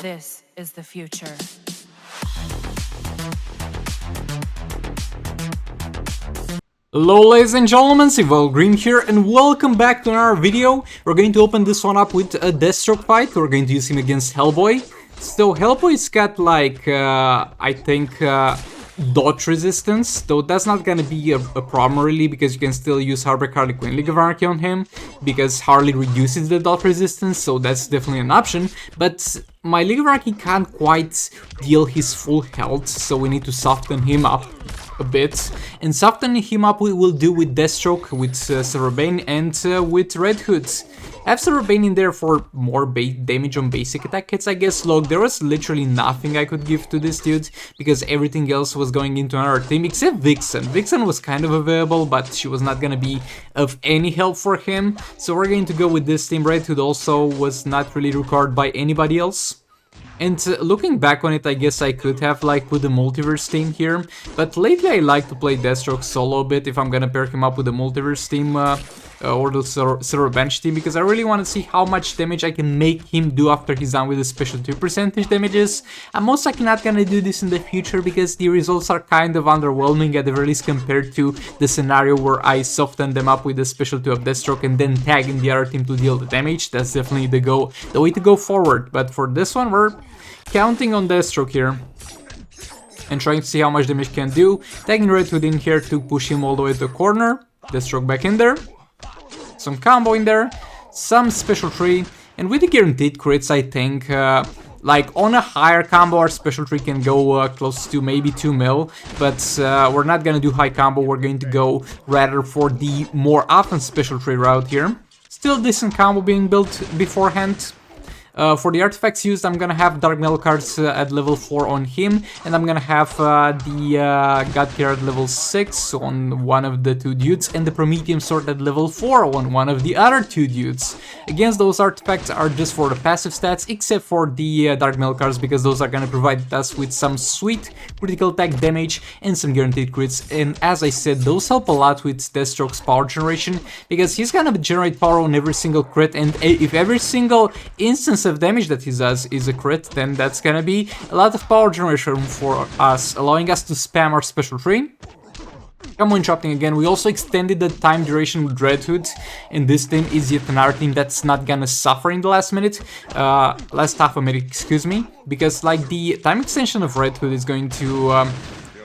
This is the future. Hello ladies and gentlemen, SubZero Green here and welcome back to another video. We're going to open this one up with a Deathstroke fight. We're going to use him against Hellboy. So Hellboy's got like, I think, dodge resistance, though that's not gonna be a problem really, because you can still use Harley Quinn League of Anarchy on him, because Harley reduces the dodge resistance, so that's definitely an option. But my League of Anarchy can't quite deal his full health, so we need to soften him up a bit. And softening him up we will do with Deathstroke, with SubZero Bane, and with Red Hood. I have SubZero Bane in there for more damage on basic attack hits, I guess. Look, there was literally nothing I could give to this dude, because everything else was going into another team, except Vixen. Vixen was kind of available, but she was not gonna be of any help for him. So we're going to go with this team. Red Hood also was not really required by anybody else. And looking back on it, I guess I could have like put the multiverse team here, but lately I like to play Deathstroke solo a bit if I'm gonna pair him up with the multiverse team or the SubZero bench team, because I really want to see how much damage I can make him do after he's done with the special 2% damages. I'm most likely not gonna do this in the future because the results are kind of underwhelming at the very least compared to the scenario where I soften them up with the special 2 of Deathstroke and then tag in the other team to deal the damage. That's definitely the way to go forward, but for this one we're counting on Deathstroke here and trying to see how much damage he can do. Tagging Red Hood in here to push him all the way to the corner. Deathstroke back in there. Some combo in there. Some special 3. And with the guaranteed crits, I think, like on a higher combo, our special 3 can go close to maybe 2 mil. But we're not gonna do high combo. We're going to go rather for the more often special 3 route here. Still decent combo being built beforehand. For the artifacts used, I'm gonna have Dark Metal cards at level 4 on him, and I'm gonna have the God Killer at level 6 on one of the 2 dudes, and the Prometheum Sword at level 4 on one of the other 2 dudes. Against those artifacts are just for the passive stats, except for the Dark Metal cards, because those are gonna provide us with some sweet critical attack damage and some guaranteed crits. And as I said, those help a lot with Deathstroke's power generation, because he's gonna generate power on every single crit, and if every single instance of damage that he does is a crit, then that's gonna be a lot of power generation for us, allowing us to spam our special 3. Combo interrupting again. We also extended the time duration with Red Hood, and this team is yet another team that's not gonna suffer in the last minute, last half a minute, excuse me, because like the time extension of Red Hood is going to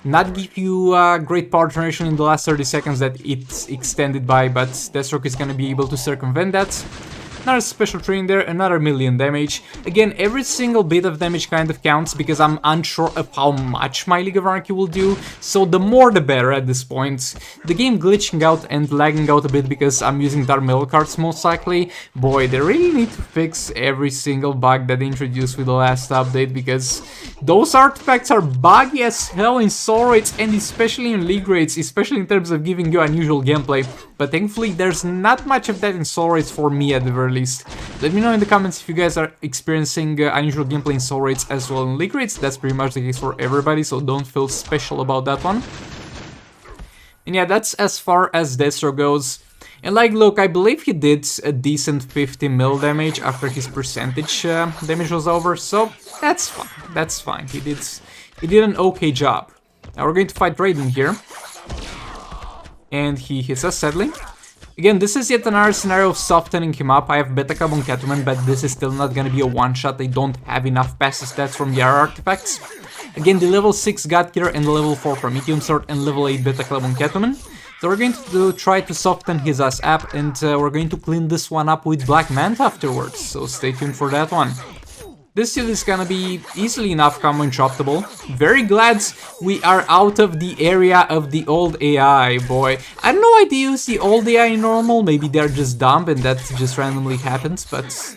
not give you great power generation in the last 30 seconds that it's extended by, but Deathstroke is gonna be able to circumvent that. Another special 3 in there, another million damage. Again, every single bit of damage kind of counts, because I'm unsure of how much my League of Anarchy will do, so the more the better at this point. The game glitching out and lagging out a bit because I'm using Dark Metal cards most likely. Boy, they really need to fix every single bug that they introduced with the last update, because those artifacts are buggy as hell in soul rates and especially in league rates, especially in terms of giving you unusual gameplay. But thankfully there's not much of that in soul rates for me at the very least. Let me know in the comments if you guys are experiencing unusual gameplay in soul rates as well in league rates. That's pretty much the case for everybody, so don't feel special about that one. And yeah, that's as far as Deathstroke goes. And like, look, I believe he did a decent 50 mil damage after his percentage damage was over, so that's fine, that's fine. He did an okay job. Now we're going to fight Raiden here. And he hits us, sadly. Again, this is yet another scenario of softening him up. I have Beta Carbon Catwoman, but this is still not gonna be a one-shot. I don't have enough passive stats from the other artifacts. Again, the level 6 God Killer and the level 4 Prometheum Sword and level 8 Beta Carbon Catwoman. So we're going to try to soften his ass up, and we're going to clean this one up with Black Manta afterwards, so stay tuned for that one. This dude is gonna be easily enough combo interruptible. Very glad we are out of the area of the old AI, boy. I don't know why they use the old AI in normal, maybe they're just dumb and that just randomly happens, but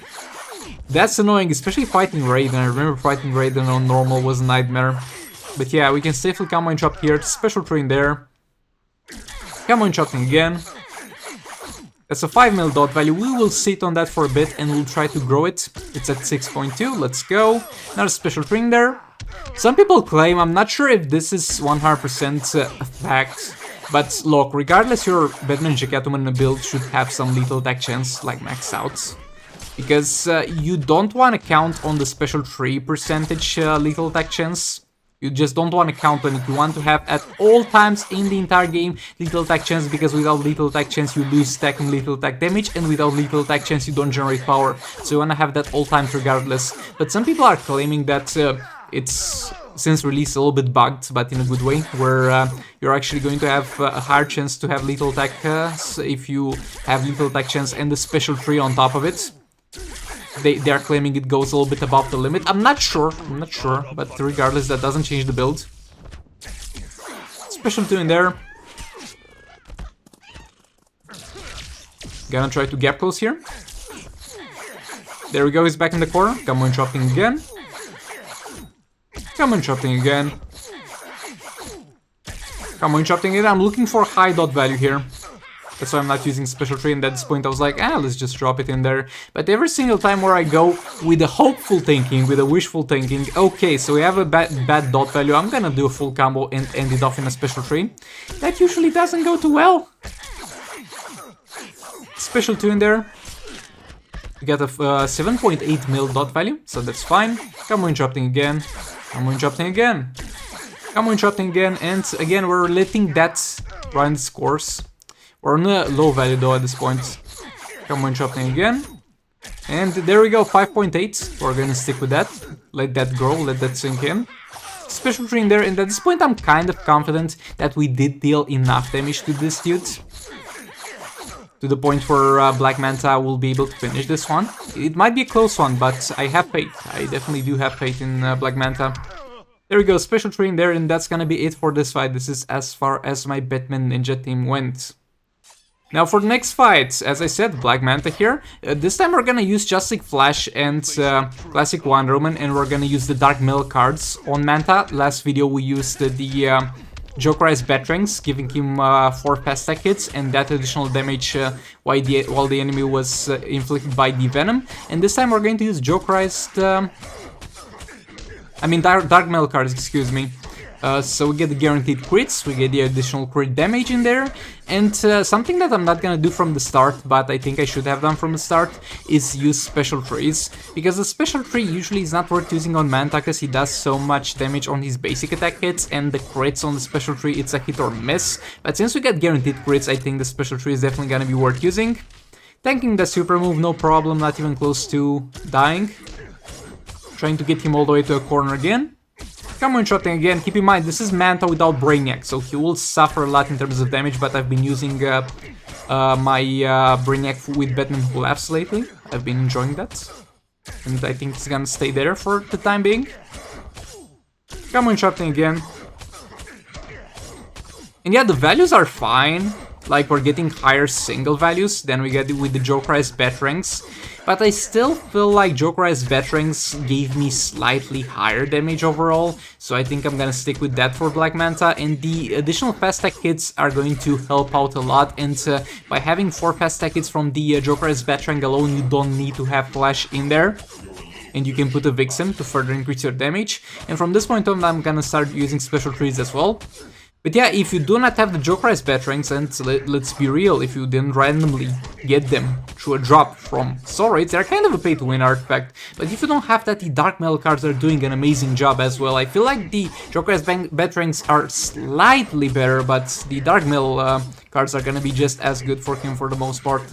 that's annoying, especially fighting Raiden. I remember fighting Raiden on normal was a nightmare. But yeah, we can safely combo interrupt here, special 3 in there. Combo interrupting again. That's a 5 mil dot value. We will sit on that for a bit and we'll try to grow it. It's at 6.2. Let's go. Another special 3 in there. Some people claim, I'm not sure if this is 100% a fact, but look, regardless, your Batman Catwoman build should have some lethal attack chance, like max out. because you don't want to count on the special 3% lethal attack chance. You just don't want to count on it. You want to have at all times in the entire game lethal attack chance, because without lethal attack chance you lose stack and lethal attack damage, and without lethal attack chance you don't generate power. So you want to have that all times regardless. But some people are claiming that it's since release a little bit bugged, but in a good way, where you're actually going to have a higher chance to have lethal attack if you have lethal attack chance and the special 3 on top of it. They are claiming it goes a little bit above the limit. I'm not sure, but regardless, that doesn't change the build. Special 2 in there. Gonna try to gap close here. There we go, he's back in the corner. Come on, chopping again. Come on, chopping again. Come on, chopping again. I'm looking for high dot value here. That's why I'm not using special 3, and at this point I was like, let's just drop it in there. But every single time where I go with a hopeful thinking, with a wishful thinking, okay, so we have a bad dot value, I'm gonna do a full combo and end it off in a special 3. That usually doesn't go too well. Special 2 in there. We got a 7.8 mil dot value, so that's fine. Come on, interrupting again. Come on, interrupting again. Come on, interrupting again, and again we're letting that run its course. We're on a low value though at this point. Come on, interrupting again. And there we go, 5.8. We're gonna stick with that. Let that grow, let that sink in. Special 3 in there, and at this point I'm kind of confident that we did deal enough damage to this dude. To the point where Black Manta will be able to finish this one. It might be a close one, but I have faith. I definitely do have faith in Black Manta. There we go, special 3 in there, and that's gonna be it for this fight. This is as far as my Batman Ninja team went. Now for the next fight, as I said, Black Manta here. This time we're gonna use Justice Flash and Classic Wonder Woman, and we're gonna use the Dark Mill cards on Manta. Last video we used the Jokerized Batarangs, giving him 4 fast attack hits and that additional damage while the enemy was inflicted by the Venom. And this time we're going to use Jokerized... Dark Mill cards, excuse me. So we get the guaranteed crits, we get the additional crit damage in there, and something that I'm not gonna do from the start, but I think I should have done from the start, is use special 3s, because the special 3 usually is not worth using on Manta, because he does so much damage on his basic attack hits, and the crits on the special 3, it's a hit or miss, but since we get guaranteed crits, I think the special 3 is definitely gonna be worth using. Tanking the super move, no problem, not even close to dying. Trying to get him all the way to a corner again. Come on, interrupting again. Keep in mind, this is Manta without Brainiac, so he will suffer a lot in terms of damage, but I've been using my Brainiac with Batman Who Laughs lately. I've been enjoying that, and I think it's gonna stay there for the time being. Come on, interrupting again. And yeah, the values are fine. Like, we're getting higher single values than we get with the Jokerized Batarangs. But I still feel like Jokerized Batarangs gave me slightly higher damage overall. So I think I'm gonna stick with that for Black Manta. And the additional fast attack hits are going to help out a lot. And by having 4 fast attack hits from the Jokerized Batarang alone, you don't need to have Flash in there. And you can put a Vixen to further increase your damage. And from this point on, I'm gonna start using special 3s as well. But yeah, if you do not have the Jokerized Batarangs, and let's be real, if you didn't randomly get them through a drop from Soul Raids, they're kind of a pay-to-win artifact. But if you don't have that, the Dark Metal cards are doing an amazing job as well. I feel like the Jokerized Batarangs are slightly better, but the Dark Metal cards are gonna be just as good for him for the most part.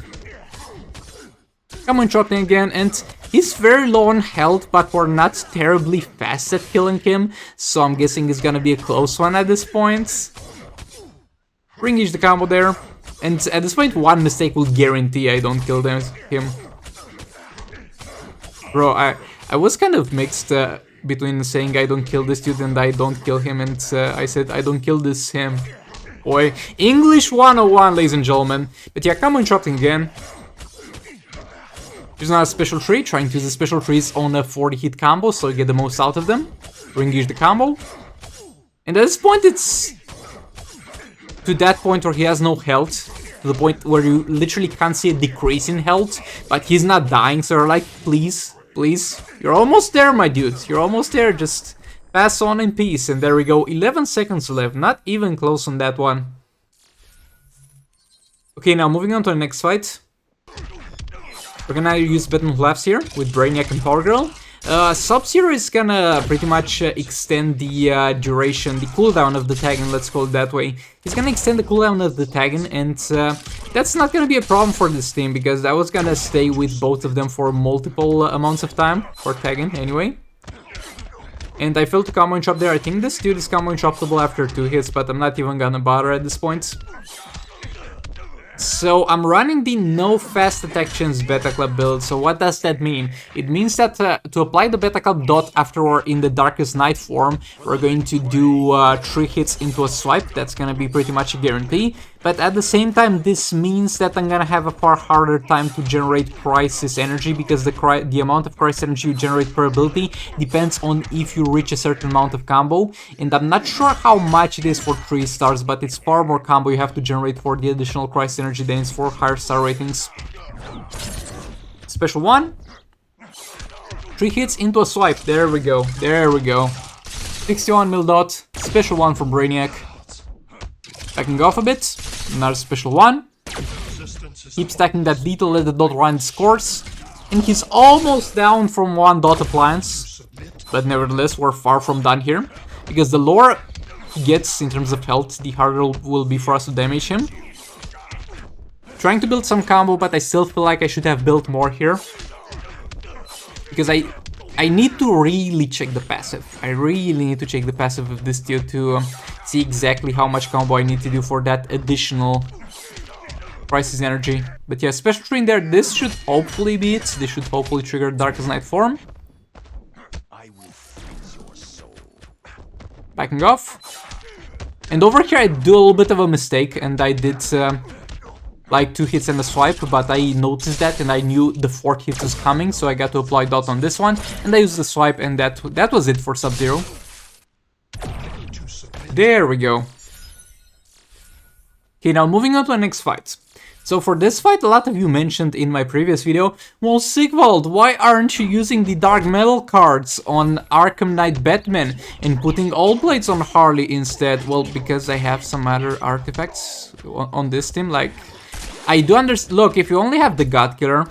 Come on, chopping again, and he's very low on health, but we're not terribly fast at killing him, so I'm guessing it's gonna be a close one at this point. Ring-ish the combo there, and at this point one mistake will guarantee I don't kill him. Bro, I was kind of mixed between saying I don't kill this dude and I don't kill him, and I said I don't kill this him. Boy, English 101, ladies and gentlemen. But yeah, come on, interrupting again. Using a special 3, trying to use the special 3s on a 40 hit combo so you get the most out of them. Ring-ish the combo. And at this point it's to that point where he has no health, to the point where you literally can't see a decrease in health, but he's not dying, so you're like, please, please, you're almost there, my dude, you're almost there, just pass on in peace. And there we go, 11 seconds left, not even close on that one. Okay, now moving on to the next fight. We're gonna use Batman Laughs here with Brainiac and Power Girl. SubZero is gonna pretty much extend the duration, the cooldown of the tagging, let's call it that way. He's gonna extend the cooldown of the tagging, and that's not gonna be a problem for this team, because I was gonna stay with both of them for multiple amounts of time, for tagging anyway. And I failed to combo and chop there. I think this dude is combo and choppable after 2 hits, but I'm not even gonna bother at this point. So I'm running the no fast attack chance Beta Club build. So what does that mean? It means that to apply the Beta Club dot after we're in the Darkest Night form, we're going to do 3 hits into a swipe. That's gonna be pretty much a guarantee. But at the same time, this means that I'm gonna have a far harder time to generate Crisis energy, because the amount of Crisis energy you generate per ability depends on if you reach a certain amount of combo. And I'm not sure how much it is for 3 stars, but it's far more combo you have to generate for the additional Crisis energy than it's for higher star ratings. Special 1. 3 hits into a swipe. There we go. There we go. 61 mil dot. Special 1 from Brainiac. Backing off a bit. Another special 1. Keep stacking that lethal, let the dot run its course. And he's almost down from 1 dot appliance. But nevertheless, we're far from done here. Because the lower he gets in terms of health, the harder will be for us to damage him. Trying to build some combo, but I still feel like I should have built more here. Because I need to really check the passive. I really need to check the passive of this dude to see exactly how much combo I need to do for that additional Crisis energy. But yeah, special 3 in there. This should hopefully be it. This should hopefully trigger Darkest Night form. Backing off. And over here I do a little bit of a mistake, and I did like 2 hits and a swipe, but I noticed that and I knew the 4th hit was coming, so I got to apply dot on this one, and I used the swipe, and that was it for SubZero. There we go. Okay, now moving on to the next fight. So for this fight, a lot of you mentioned in my previous video, well, Sigvald, why aren't you using the Dark Metal cards on Arkham Knight Batman and putting All Blades on Harley instead? Well, because I have some other artifacts on this team, like... I do understand. Look, if you only have the God Killer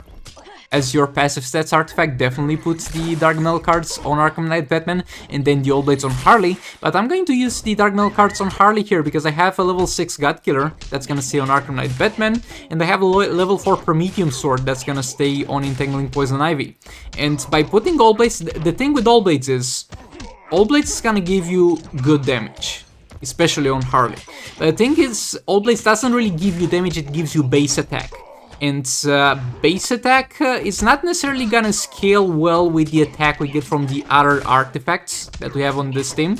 as your passive stats artifact, definitely put the Dark Metal cards on Arkham Knight Batman and then the All Blades on Harley. But I'm going to use the Dark Metal cards on Harley here because I have a level 6 God Killer that's gonna stay on Arkham Knight Batman, and I have a level 4 Prometheum Sword that's gonna stay on Entangling Poison Ivy. And by putting All Blades, the thing with All Blades is gonna give you good damage. Especially on Harley. But the thing is, All Blades doesn't really give you damage, it gives you base attack. And base attack is not necessarily gonna scale well with the attack we get from the other artifacts that we have on this team.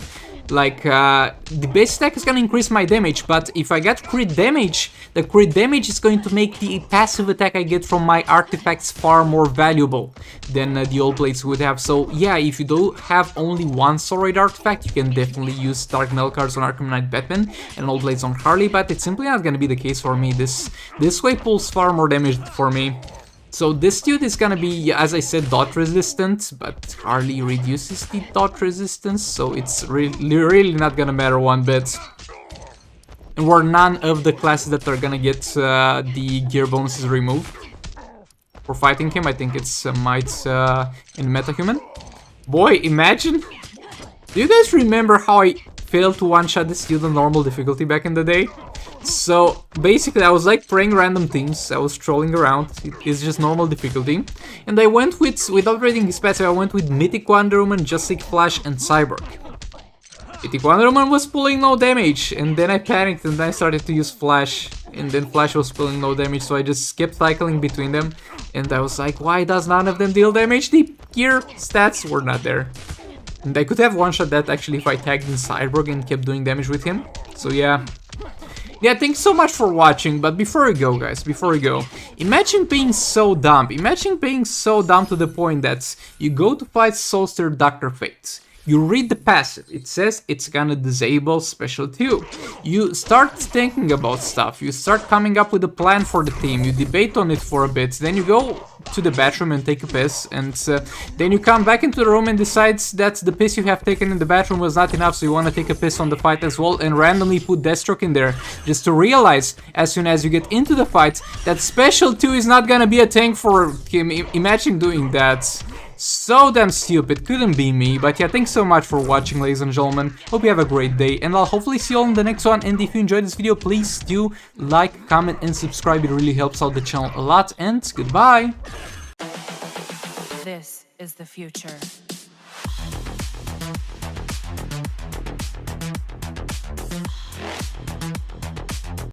Like, the base attack is gonna increase my damage, but if I get crit damage, the crit damage is going to make the passive attack I get from my artifacts far more valuable than the All Blades would have. So yeah, if you do have only one Soul artifact, you can definitely use Dark Metal cards on Arkham Knight Batman and All Blades on Harley, but it's simply not gonna be the case for me. This way pulls far more damage for me. So this dude is gonna be, as I said, dot resistant, but Harley reduces the dot resistance, so it's really not gonna matter one bit. And we're none of the classes that are gonna get the gear bonuses removed. For fighting him, I think it's Might and Metahuman. Boy, imagine! Do you guys remember how I failed to one-shot this dude on normal difficulty back in the day? So basically I was like praying random things, I was trolling around, it's just normal difficulty. And I went without reading his passive, I went with Mythic Wonder Woman, Justice Flash and Cyborg. Mythic Wonder Woman was pulling no damage, and then I panicked and I started to use Flash. And then Flash was pulling no damage, so I just kept cycling between them. And I was like, why does none of them deal damage? The gear stats were not there. And I could have one-shot that actually if I tagged in Cyborg and kept doing damage with him. So yeah. Yeah, thanks so much for watching, but before we go, guys, before we go, imagine being so dumb. Imagine being so dumb to the point that you go to fight Soulster Dr. Fate. You read the passive, it says it's gonna disable special 2. You start thinking about stuff, you start coming up with a plan for the team, you debate on it for a bit, then you go to the bathroom and take a piss, and then you come back into the room and decides that the piss you have taken in the bathroom was not enough, so you want to take a piss on the fight as well, and randomly put Deathstroke in there, just to realize, as soon as you get into the fight, that special 2 is not gonna be a tank for him. Imagine doing that. So damn stupid, couldn't be me. But yeah, thanks so much for watching, ladies and gentlemen. Hope you have a great day, and I'll hopefully see you all in the next one. And if you enjoyed this video, please do like, comment, and subscribe. It really helps out the channel a lot. And goodbye! This is the future.